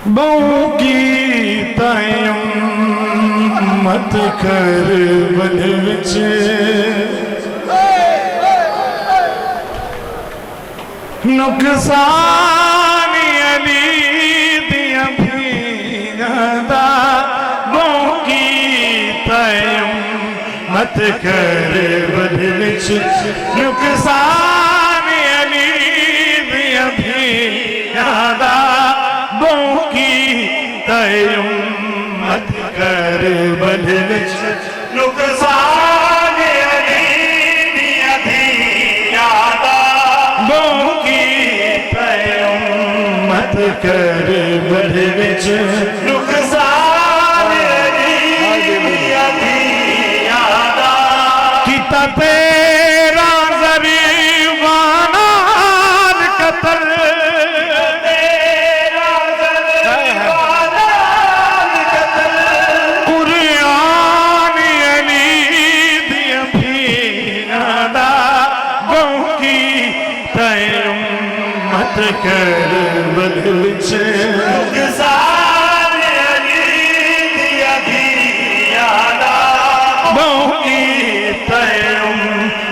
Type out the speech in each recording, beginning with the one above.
बहु की तायम मत कर बल विच नुकसान अली दिया दा बहु की तायम मत कर बल विच नुकसान अली दिया दा बहु की तायम मत कर बल विच नुकसान अली दिया दा बहु की तायम मत कर बल विच नुकसान अली दिया दा कीता तेरा ज़रीवाना कत्ल कर बल विच नुकसान अली दिया दा बहु की तायम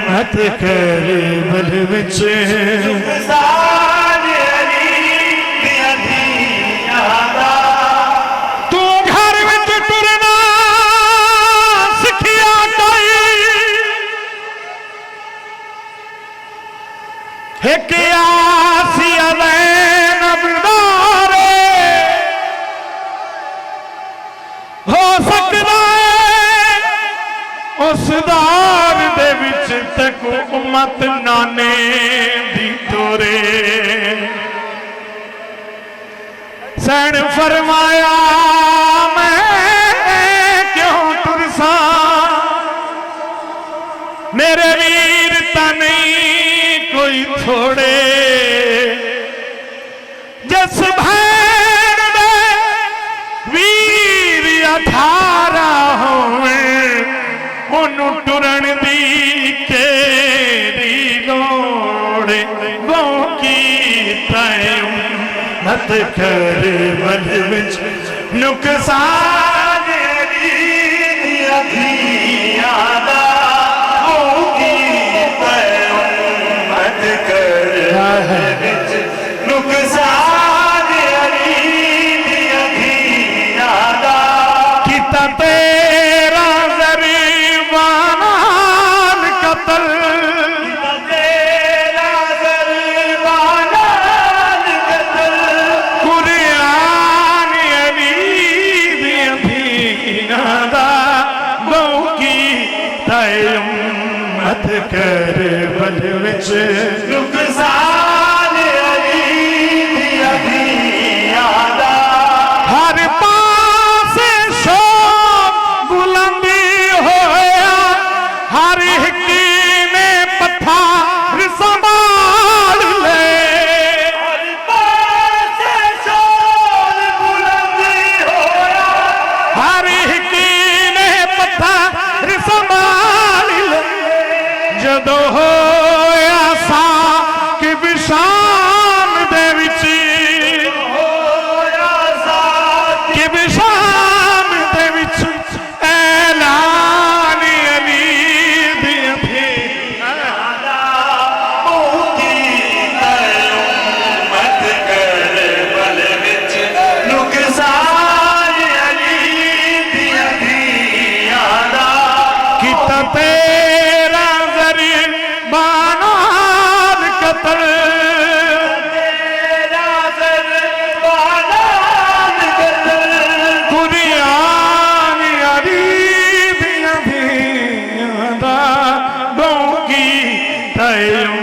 मत कर बल विच नुकसान अली दिया दा तू घर विच टुरना सिखिया कोई एक हो सकता है उस दार दे विच तक उम्मत नाने दी तोरे सैन फरमाया मैं क्यों तुरसा मेरे वीर ता नहीं कोई थोड़े जिस भैन दे वीर अठारा होवे ओनू टुरन दी केरी लोड़े बहु की तायम मत कर बल विच नुकसान दिया दा बहु की तायम मत कर बल विच नुकसान दिया दा कीता तेरा ज़रीवाना कत्ल तेरा ज़रीवाना कत्ल कुरान अली दिया दा बहु की तायम मत कर बल विच नुकसान अली दिया दा हर पास शोक बुलंदी होया हर हिकी ने पत्थर संभाल ले हर पास शोक बुलंदी होया हर हिकी ने पत्थर संभाल ले जदों होया सा कि विशाम दे विच कि विशाम दे विच ऐलान अली दिया बहु की तायम मत कर बल विच नुकसान अली दिया दा कीता तेरा ज़रीवाना कत्ल तेरा ज़रीवाना कत्ल कुरान अली दिया दा बहु की तायम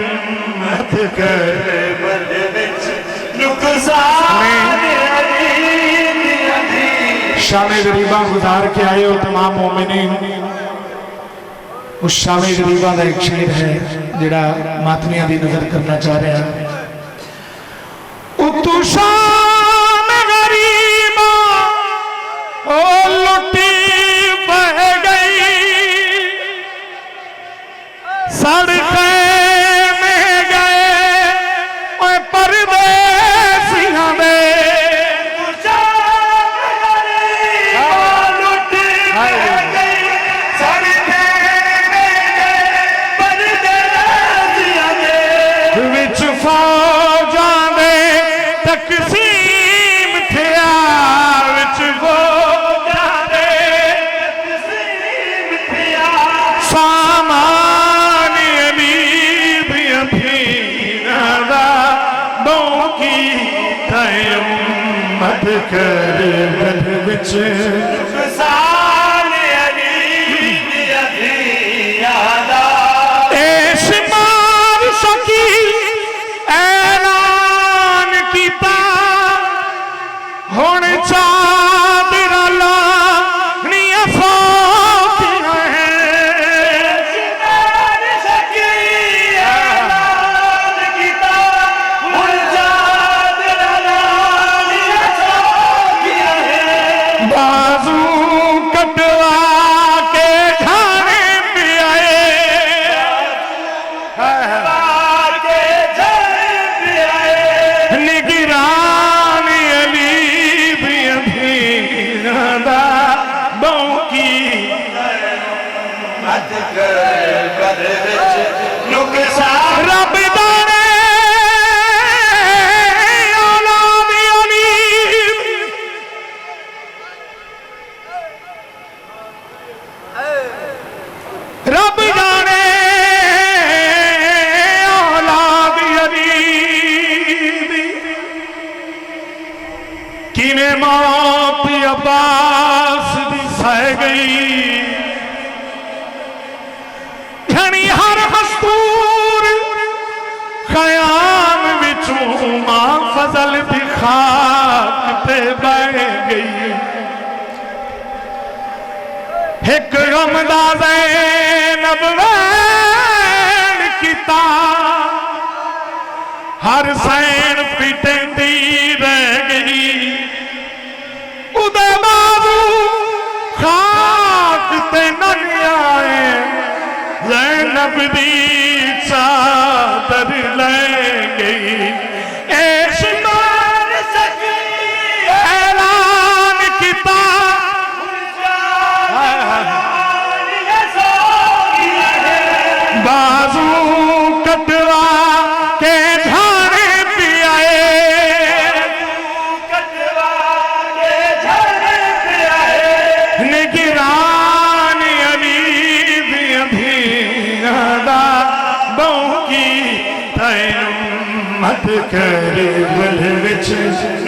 मत कर बल विच नुकसान अली दिया शामे गरीबा गुजार के आए हो तमाम मोमिनीन उस शामे गरीबा का एक शेर है जिहड़ा मातमिया की नजर करना चाह रहा है उतू शाम गरीबा ओ लुटी बह गई सड़के में गए परदेसियां दे मत कर बल विच नुकसान अली यादा शुमार सकी ऐलान कीता हुण चादरा लानियां सौखियां है शुमार सकी ऐलान कीता हुण चादरा लानियां सौखियां है बाजू कटवा के खाने पे आए निगरान अली दा बौकी मत कर कर विच नुकसान रब दाने औलाद अली रब जाने औलाद अली किने मौत अब्बास दी सह गई घनी हर हस्तूर खयाम विचों मां फजल दी खाक ते बह गई एक गम दा ज़ैनब वैन कीता हर सैन पिटेंदी रह गई उदे बाबू खाक ते न आए ज़ैनब दी चादर ले गई शुमार सकी ऐलान कीता बाजू कटवा के झाड़े पे आए कटवा के झाड़े पे आए निगरान अली दा बौकी तैनूं मत कर बल विच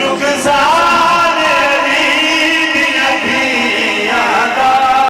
नुकसान